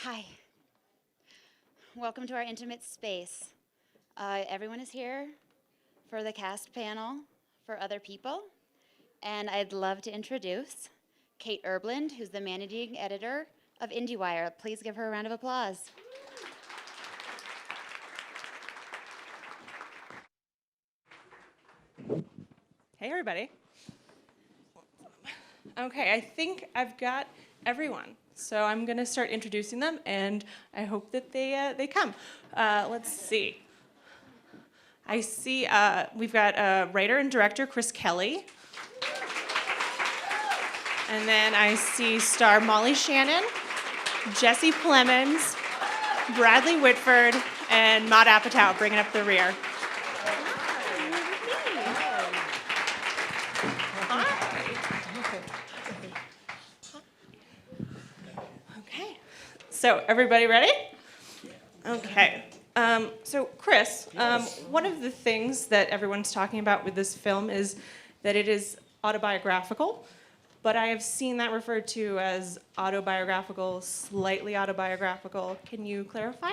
Hi. Welcome to our intimate space. Everyone is here for the cast panel for other people. And I'd love to introduce Kate Erblund, who's the managing editor of IndieWire. Please give her a round of applause. Hey, everybody. Okay, I think I've got everyone. So I'm going to start introducing them, and I hope that they come. Let's see. I see we've got writer and director Chris Kelly. And then I see star Molly Shannon, Jesse Plemons, Bradley Whitford, and Maude Apatow bringing up the rear. Okay, so everybody ready? Okay. So Chris, one of the things that everyone's talking about with this film is that it is autobiographical, but I have seen that referred to as autobiographical, slightly autobiographical. Can you clarify?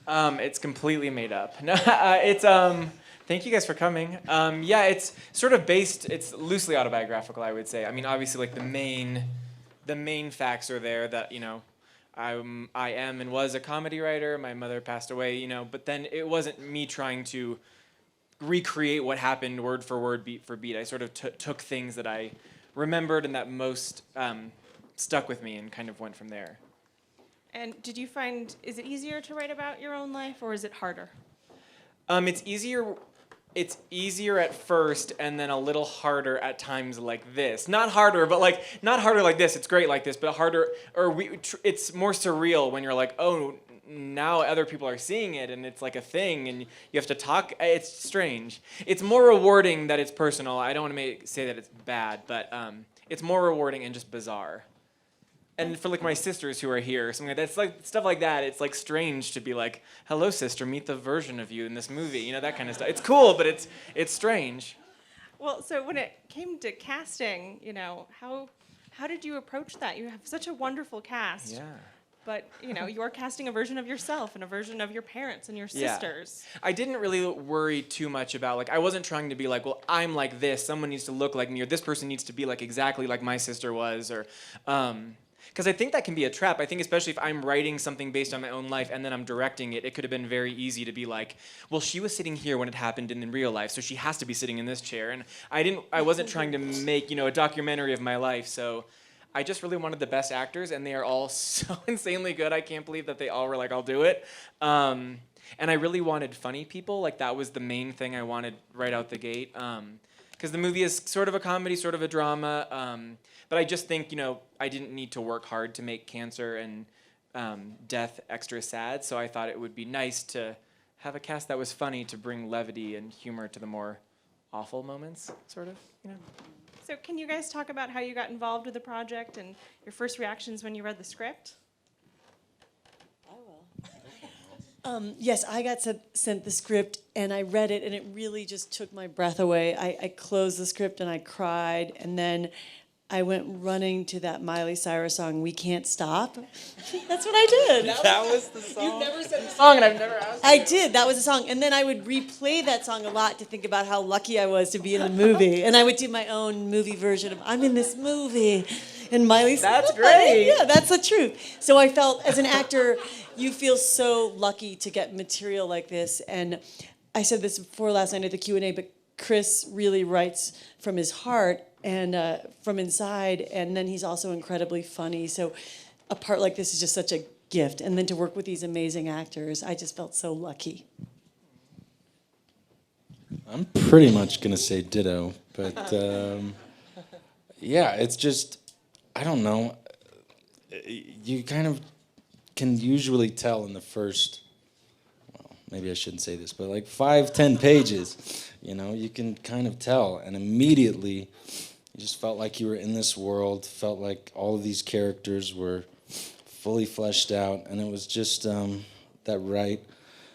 It's completely made up. No, thank you guys for coming. Yeah, it's sort of based, it's loosely autobiographical, I would say. I mean, obviously, like the main facts are there that, I am and was a comedy writer. My mother passed away, but then it wasn't me trying to recreate what happened word for word, beat for beat. I sort of took things that I remembered and that most stuck with me and kind of went from there. And did you find, is it easier to write about your own life, or is it harder? It's easier at first and then a little harder at times like this. Not harder, but not harder like this. It's great like this, but harder, it's more surreal when you're like, oh, now other people are seeing it and it's like a thing and you have to talk. It's strange. It's more rewarding that it's personal. I don't want to say that it's bad, but it's more rewarding and just bizarre. And for my sisters who are here, something like that, it's like stuff like that. It's like strange to be like, "Hello, sister, meet the version of you in this movie." That kind of stuff. It's cool, but it's strange. Well, so when it came to casting, how did you approach that? You have such a wonderful cast. Yeah. But you're casting a version of yourself and a version of your parents and your sisters. Yeah. I didn't really worry too much about I wasn't trying to be like, well, I'm like this. Someone needs to look like me, or this person needs to be exactly like my sister was, or. Because I think that can be a trap. I think especially if I'm writing something based on my own life and then I'm directing it, it could have been very easy to be like, well, she was sitting here when it happened in real life, so she has to be sitting in this chair. And I wasn't trying to make, a documentary of my life, so I just really wanted the best actors, and they are all so insanely good. I can't believe that they all were like, I'll do it. And I really wanted funny people. That was the main thing I wanted right out the gate. Because the movie is sort of a comedy, sort of a drama. But I just think, I didn't need to work hard to make cancer and death extra sad. So I thought it would be nice to have a cast that was funny to bring levity and humor to the more awful moments, sort of, So can you guys talk about how you got involved with the project and your first reactions when you read the script? Yes, I got sent the script, and I read it, and it really just took my breath away. I closed the script, and I cried, and then I went running to that Miley Cyrus song, "We Can't Stop." That's what I did. That was the song? You've never said the song, and I've never asked you. I did. That was the song. And then I would replay that song a lot to think about how lucky I was to be in the movie. And I would do my own movie version of, I'm in this movie. And Miley said, That's great. Yeah, that's the truth. So I felt, as an actor, you feel so lucky to get material like this. And I said this before last night at the Q&A, but Chris really writes from his heart and from inside. And then he's also incredibly funny. So a part like this is just such a gift. And then to work with these amazing actors, I just felt so lucky. I'm pretty much going to say ditto, but yeah, it's just, I don't know. You kind of can usually tell in the first, well, maybe I shouldn't say this, but 5-10 pages, you can kind of tell. And immediately, you just felt like you were in this world, felt like all of these characters were fully fleshed out, and it was just that right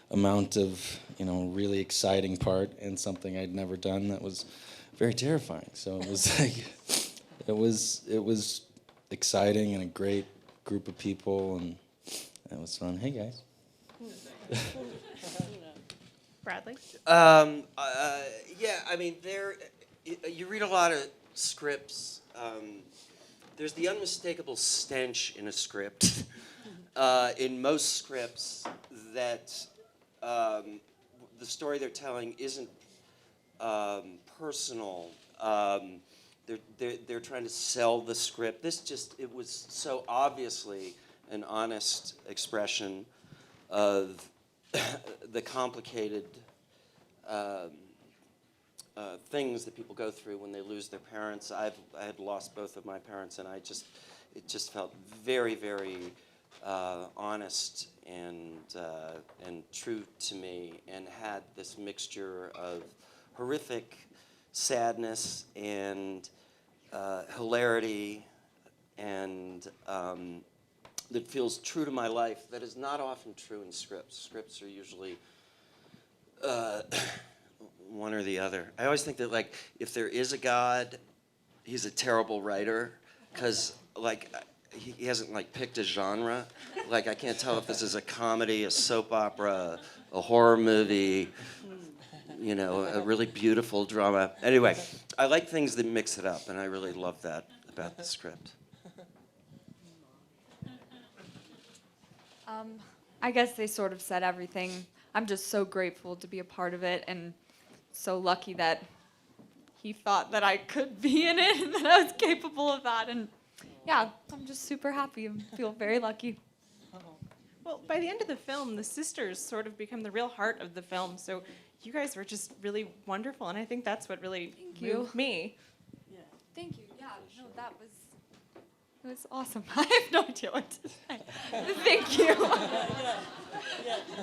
amount of, really exciting part and something I'd never done that was very terrifying. So it was it was exciting and a great group of people, and That was fun. Hey, guys. Bradley? Yeah, I mean, you read a lot of scripts. There's the unmistakable stench in a script, in most scripts, that the story they're telling isn't personal. They're trying to sell the script. It was so obviously an honest expression of the complicated things that people go through when they lose their parents. I had lost both of my parents, and it just felt very, very honest and true to me, and had this mixture of horrific sadness and hilarity, and that feels true to my life. That is not often true in scripts. Scripts are usually one or the other. I always think that, like, if there is a God, he's a terrible writer, because, like, he hasn't, like, picked a genre. Like, I can't tell if this is a comedy, a soap opera, a horror movie, you know, a really beautiful drama. Anyway, I like things that mix it up, and I really love that about the script. I guess they sort of said everything. I'm just so grateful to be a part of it, and so lucky that he thought that I could be in it and that I was capable of that. And yeah, I'm just super happy and feel very lucky. Well, by the end of the film, the sisters sort of become the real heart of the film. So you guys were just really wonderful, and I think that's what really moved me. Thank you. Yeah, no, it was awesome. I have no idea what to say. Thank you.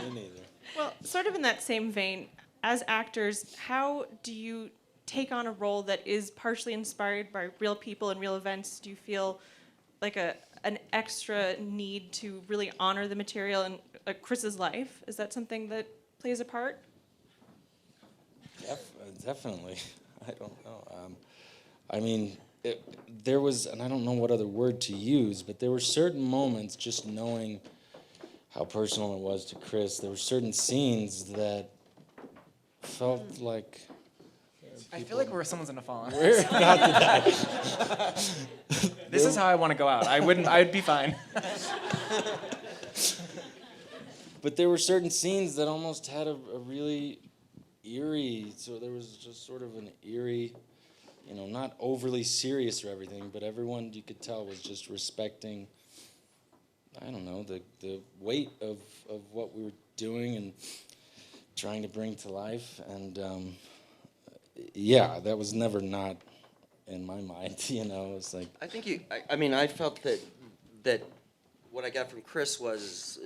Me neither. Well, sort of in that same vein, as actors, how do you take on a role that is partially inspired by real people and real events? Do you feel like an extra need to really honor the material in Chris's life? Is that something that plays a part? Definitely. I don't know. I mean, there was, and I don't know what other word to use, but there were certain moments, just knowing how personal it was to Chris, there were certain scenes that felt like... I feel like someone's gonna fall on. We're not that. This is how I want to go out. I'd be fine. But there were certain scenes that almost had a really eerie, so there was just sort of an eerie, you know, not overly serious or everything, but everyone, you could tell, was just respecting, I don't know, the weight of what we were doing and trying to bring to life. And yeah, that was never not in my mind, you know. It's like, I think I felt that what I got from Chris was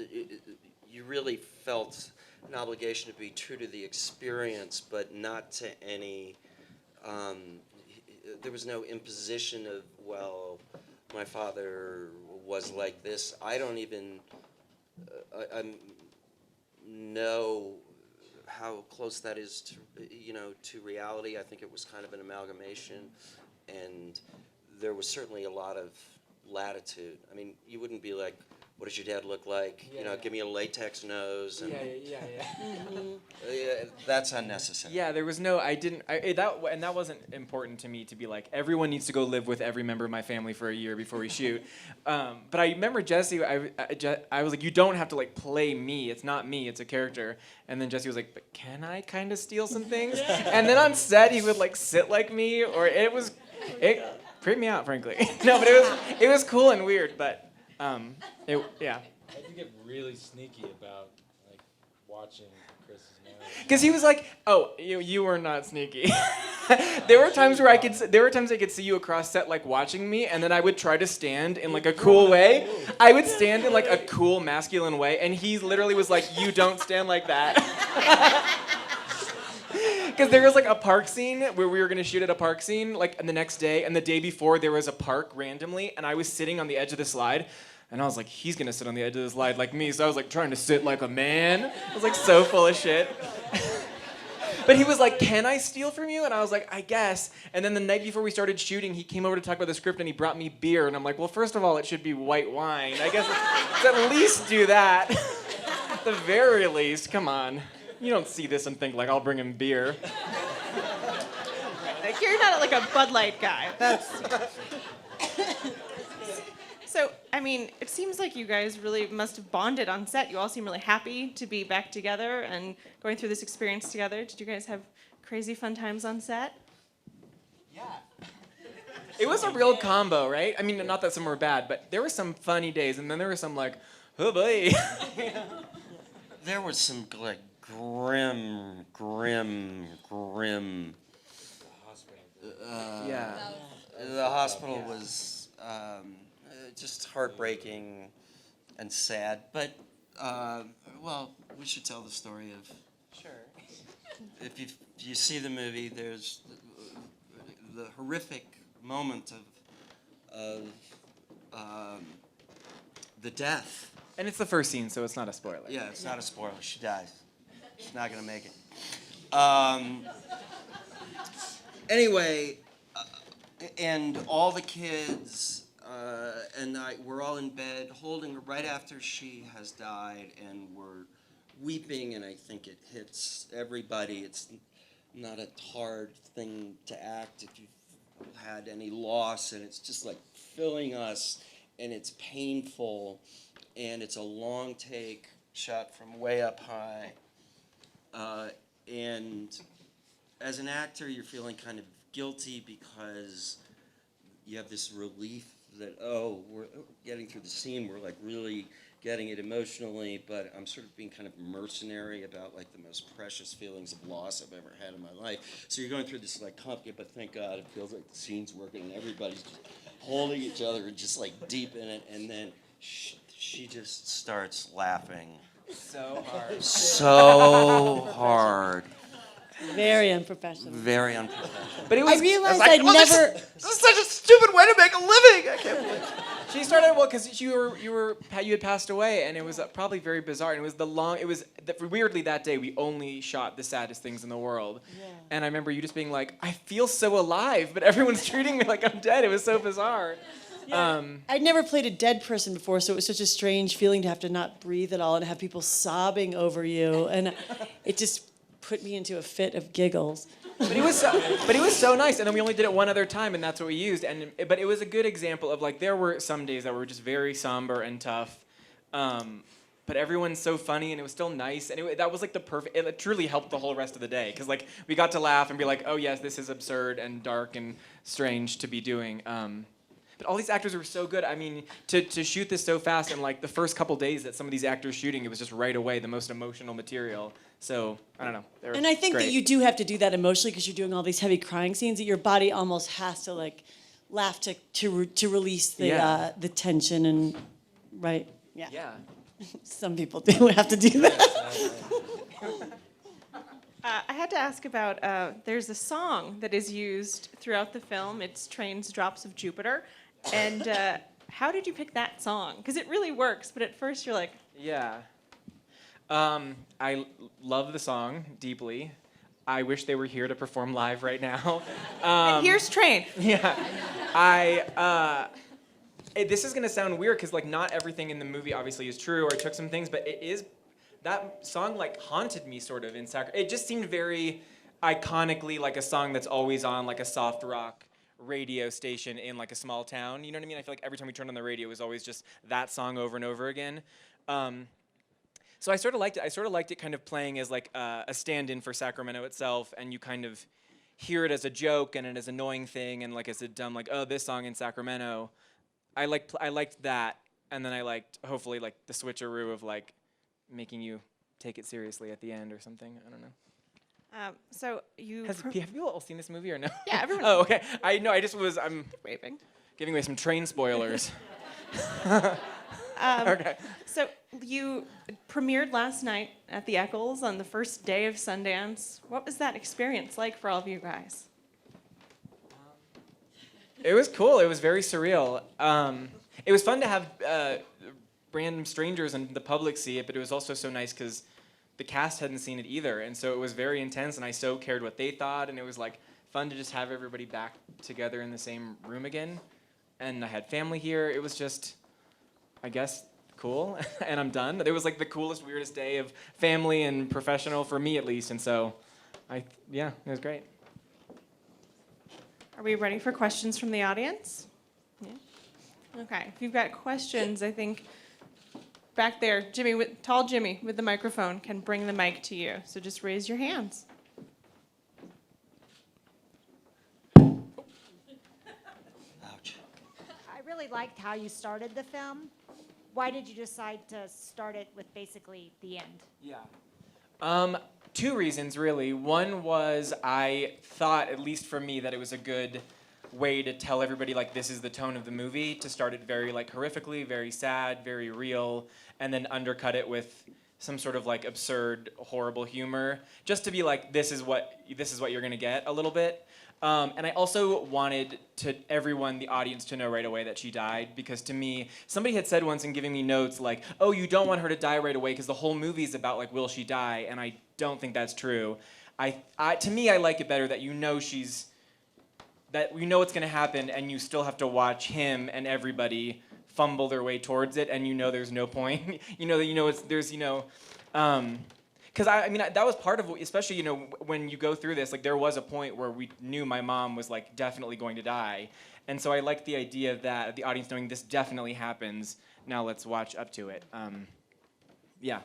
you really felt an obligation to be true to the experience, but not to any, there was no imposition of, well, my father was like this. I don't even know how close that is to, you know, to reality. I think it was kind of an amalgamation, and there was certainly a lot of latitude. I mean, you wouldn't be like, what does your dad look like? Yeah, you know, yeah. give me a latex nose. And, Yeah. that's unnecessary. Yeah, there was no. That wasn't important to me to be like everyone needs to go live with every member of my family for a year before we shoot. But I remember Jesse. I was like, you don't have to like play me. It's not me. It's a character. And then Jesse was like, but can I kind of steal some things? And then on set he would like sit like me, or it creeped me out, frankly. No, but it was cool and weird. But yeah. I had to get really sneaky about like watching Chris's marriage. Because he was like, "Oh, you were not sneaky." There were times I could see you across set like watching me, and then I would try to stand in like a cool way. I would stand in like a cool masculine way, and he literally was like, "You don't stand like that." Because there was like a park scene where we were gonna shoot at a park scene like the next day, and the day before there was a park randomly, and I was sitting on the edge of the slide. And I was like, he's gonna sit on the edge of the slide like me. So I was like trying to sit like a man. I was like so full of shit. But he was like, "Can I steal from you?" And I was like, "I guess." And then the night before we started shooting, he came over to talk about the script and he brought me beer. And I'm like, "Well, first of all, it should be white wine. I guess let's at least do that. At the very least, come on. You don't see this and think like I'll bring him beer." Like, you're not like a Bud Light guy. That's. So, I mean, it seems like you guys really must have bonded on set. You all seem really happy to be back together and going through this experience together. Did you guys have crazy fun times on set? It was a real combo, right? I mean, not that some were bad, but there were some funny days, and then there were some like, oh boy. There was some like grim. Yeah. The hospital was just heartbreaking and sad, but well, we should tell the story of. Sure. If you see the movie, there's the horrific moment of the death. And it's the first scene, so it's not a spoiler. Yeah, it's not a spoiler. She dies. She's not gonna make it. Anyway, and all the kids and we're all in bed holding her right after she has died, and we're weeping, and I think it hits everybody. It's not a hard thing to act if you've had any loss, and it's just like filling us, and it's painful, and it's a long take shot from way up high. And as an actor, you're feeling kind of guilty because you have this relief that, oh, we're getting through the scene, we're like really getting it emotionally, but I'm sort of being kind of mercenary about like the most precious feelings of loss I've ever had in my life. So you're going through this like complicated, but thank God it feels like the scene's working and everybody's just holding each other and just like deep in it, and then she just starts laughing. So hard. So hard. Very unprofessional. Very unprofessional. But it was. I realized Like, I'd oh, never. This is such a stupid way to make a living. I can't believe. She started because you had passed away, and it was probably very bizarre. And it was weirdly that day we only shot the saddest things in the world. Yeah. And I remember you just being like, I feel so alive, but everyone's treating me like I'm dead. It was so bizarre. I'd never played a dead person before, so it was such a strange feeling to have to not breathe at all and have people sobbing over you, and it just put me into a fit of giggles. But it was so nice. And then we only did it one other time, and that's what we used. But it was a good example of like there were some days that were just very somber and tough. But everyone's so funny, and it was still nice, and that was like the perfect. It truly helped the whole rest of the day because like we got to laugh and be like, oh yes, this is absurd and dark and strange to be doing. But all these actors were so good. I mean, to shoot this so fast, and like the first couple days that some of these actors shooting, it was just right away the most emotional material. So I don't know. And I think that you do have to do that emotionally because you're doing all these heavy crying scenes that your body almost has to like laugh to release the tension and right. Yeah. Yeah. Some people do have to do that. I had to ask about, there's a song that is used throughout the film. It's Train's Drops of Jupiter. And how did you pick that song? Because it really works, but at first you're like... Yeah. I love the song deeply. I wish they were here to perform live right now. and here's Train. Yeah. This is going to sound weird because like not everything in the movie obviously is true, or I took some things, but it is... That song like haunted me sort of in It just seemed very iconically like a song that's always on like a soft rock radio station in like a small town. You know what I mean? I feel like every time we turned on the radio, it was always just that song over and over again. So I sort of liked it. I sort of liked it kind of playing as like a stand-in for Sacramento itself, and you kind of hear it as a joke and as an annoying thing, and like as a dumb like, oh, this song in Sacramento. I liked that, and then I liked hopefully like the switcheroo of like making you take it seriously at the end or something. I don't know. So you... Have you all seen this movie or no? Yeah, everyone. Oh, okay. I know. I'm Waving. giving away some Train spoilers. Okay. So you premiered last night at the Eccles on the first day of Sundance. What was that experience like for all of you guys? It was cool. It was very surreal. It was fun to have random strangers and the public see it, but it was also so nice because the cast hadn't seen it either, and so it was very intense, and I so cared what they thought, and it was like fun to just have everybody back together in the same room again. And I had family here. It was just, I guess, cool. And I'm done. It was like the coolest, weirdest day of family and professional for me, at least. And so, yeah, it was great. Are we ready for questions from the audience? Yeah. Okay. If you've got questions, I think back there, tall Jimmy with the microphone can bring the mic to you. So just raise your hands. Ouch. I really liked how you started the film. Why did you decide to start it with basically the end? Yeah. Two reasons, really. One was I thought, at least for me, that it was a good way to tell everybody, like, this is the tone of the movie, to start it very, like, horrifically, very sad, very real, and then undercut it with some sort of, like, absurd, horrible humor, just to be like, this is what you're gonna get a little bit. And I also wanted everyone, the audience, to know right away that she died, because to me, somebody had said once in giving me notes, like, oh, you don't want her to die right away because the whole movie is about, like, will she die? And I don't think that's true. To me, I like it better that you know that we know what's going to happen, and you still have to watch him and everybody fumble their way towards it, and there's no point. Because I mean, that was part of, especially, when you go through this, like, there was a point where we knew my mom was, like, definitely going to die. And so I liked the idea of that, of the audience knowing this definitely happens. Now let's watch up to it. Yeah.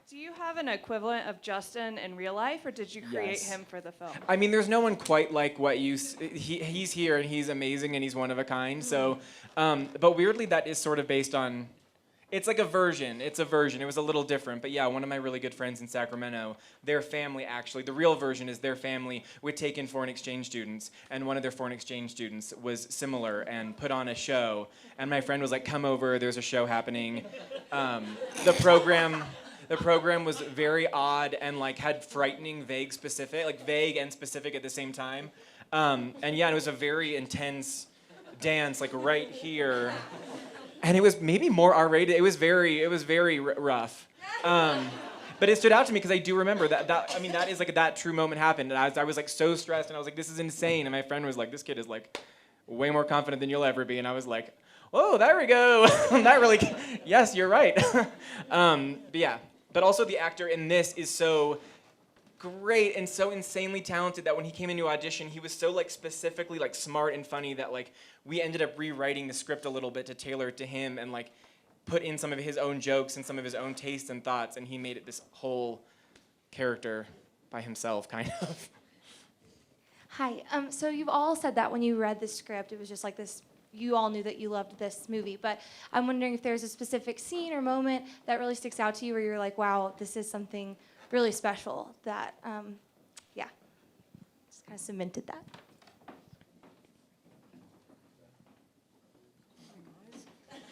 Do you have an equivalent of Justin in real life, or did you create Yes. him for the film? I mean, there's no one quite like what he's here, and he's amazing, and he's one of a kind. So, but weirdly, that is sort of based on, it's like a version. It's a version. It was a little different. But yeah, one of my really good friends in Sacramento, their family actually, the real version is their family would take in foreign exchange students, and one of their foreign exchange students was similar and put on a show. And my friend was like, come over, there's a show happening. The program was very odd and, like, had frightening, vague and specific at the same time. And yeah, it was a very intense dance, like right here. And it was maybe more R-rated. It was very rough. But it stood out to me because I do remember that is like that true moment happened. And I was like so stressed, and I was like, this is insane. And my friend was like, this kid is like way more confident than you'll ever be. And I was like, oh, there we go. That really, yes, you're right. But yeah. But also the actor in this is so great and so insanely talented that when he came into audition, he was so, like, specifically, like, smart and funny that, like, we ended up rewriting the script a little bit to tailor it to him and, like, put in some of his own jokes and some of his own tastes and thoughts, and he made it this whole character by himself, kind of. Hi. So you've all said that when you read the script, it was just like this. You all knew that you loved this movie, but I'm wondering if there's a specific scene or moment that really sticks out to you where you're like, wow, this is something really special that, just kind of cemented that.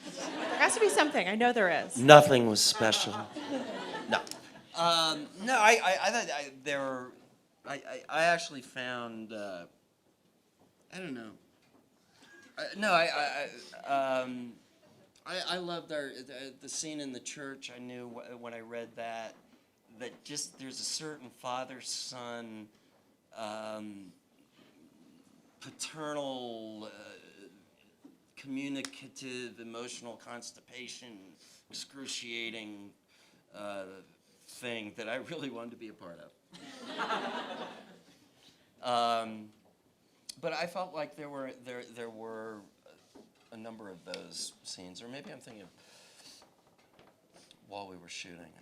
There has to be something. I know there is. Nothing was special. No. No, I thought there were. I actually found. I don't know. I loved the scene in the church. I knew when I read that just there's a certain father-son paternal communicative emotional constipation excruciating thing that I really wanted to be a part of. But I felt like there were a number of those scenes, or maybe I'm thinking of while we were shooting.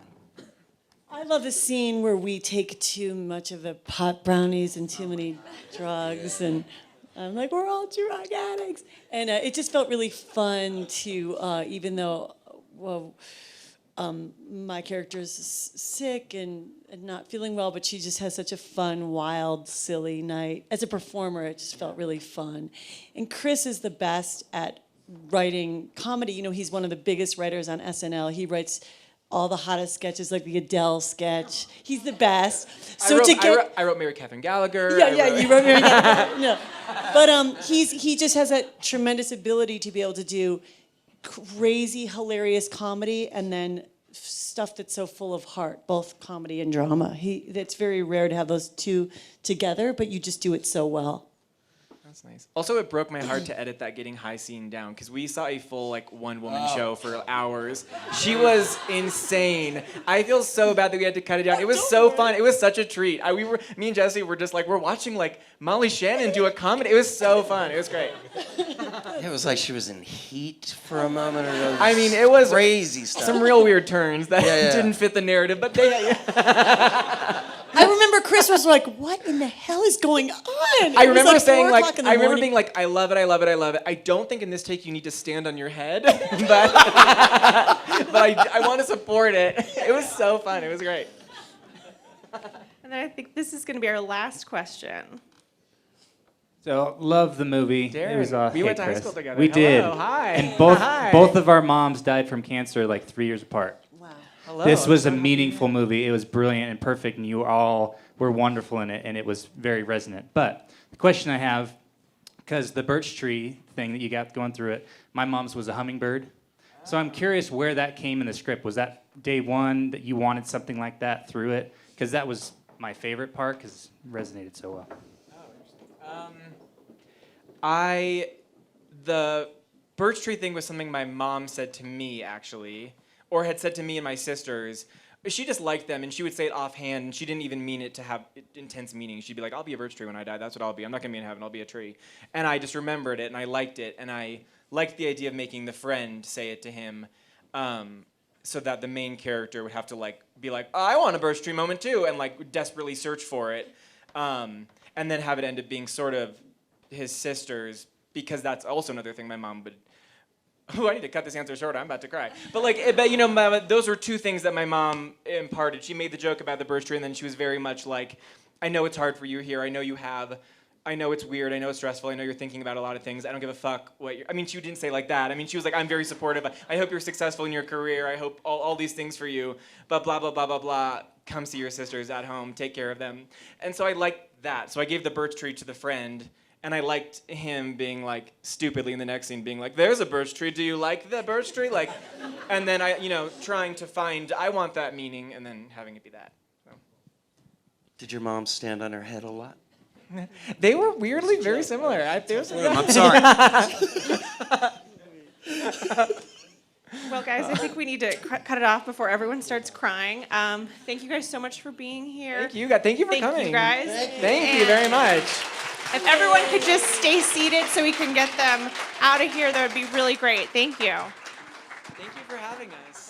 I love the scene where we take too much of the pot brownies and too many drugs, and I'm like, we're all drug addicts. And it just felt really fun to, even though, my character's sick and not feeling well, but she just has such a fun, wild, silly night. As a performer, it just felt really fun. And Chris is the best at writing comedy. You know, he's one of the biggest writers on SNL. He writes all the hottest sketches, like the Adele sketch. He's the best. So I wrote Mary Catherine Gallagher. You wrote Mary Catherine. No. But he just has that tremendous ability to be able to do crazy, hilarious comedy and then stuff that's so full of heart, both comedy and drama. It's very rare to have those two together, but you just do it so well. That's nice. Also, it broke my heart to edit that Getting High scene down because we saw a full one-woman show for hours. She was insane. I feel so bad that we had to cut it down. It was so fun. It was such a treat. Me and Jesse were just we're watching Molly Shannon do a comedy. It was so fun. It was great. It was like she was in Heat for a moment. It was crazy stuff. Some real weird turns that Yeah. didn't fit the narrative, but they. I remember Chris was like, "What in the hell is going on?" I remember saying I remember being I love it, I love it, I love it. I don't think in this take you need to stand on your head, but I want to support it. It was so fun. It was great. And then I think this is going to be our last question. So, love the movie. Darren, It was we went to high Chris. school together. We Hello, did. hi. And both Hi. both of our moms died from cancer 3 years apart. Wow. Hello. This was a meaningful movie. It was brilliant and perfect, and you all were wonderful in it, and it was very resonant. But the question I have, because the Birch Tree thing that you got going through it, my mom's was a hummingbird. So I'm curious where that came in the script. Was that day one that you wanted something like that through it? Because that was my favorite part, because it resonated so well. The Birch Tree thing was something my mom said to me, actually, or had said to me and my sisters. She just liked them, and she would say it offhand, and she didn't even mean it to have intense meaning. She'd be like, I'll be a birch tree when I die. That's what I'll be. I'm not going to be in heaven. I'll be a tree. And I just remembered it, and I liked it, and I liked the idea of making the friend say it to him so that the main character would have to be like, oh, I want a birch tree moment too, and desperately search for it, and then have it end up being sort of his sister's, because that's also another thing my mom would. Oh, I need to cut this answer short. I'm about to cry. But those were two things that my mom imparted. She made the joke about the birch tree, and then she was very much like, I know it's hard for you here. I know I know it's weird. I know it's stressful. I know you're thinking about a lot of things. I don't give a fuck what you're. She didn't say like that. She was like, I'm very supportive. I hope you're successful in your career. I hope all these things for you. But blah, blah, blah, blah, blah. Come see your sisters at home. Take care of them. And so I liked that. So I gave the birch tree to the friend. And I liked him being stupidly in the next scene being like, there's a birch tree. Do you like the birch tree? And then trying to find, I want that meaning, and then having it be that. So. Did your mom stand on her head a lot? They were weirdly very similar. I'm sorry. Well, guys, I think we need to cut it off before everyone starts crying. Thank you guys so much for being here. Thank you for coming. Thank you, guys. Thank you very much. If everyone could just stay seated so we can get them out of here, that would be really great. Thank you. Thank you for having us.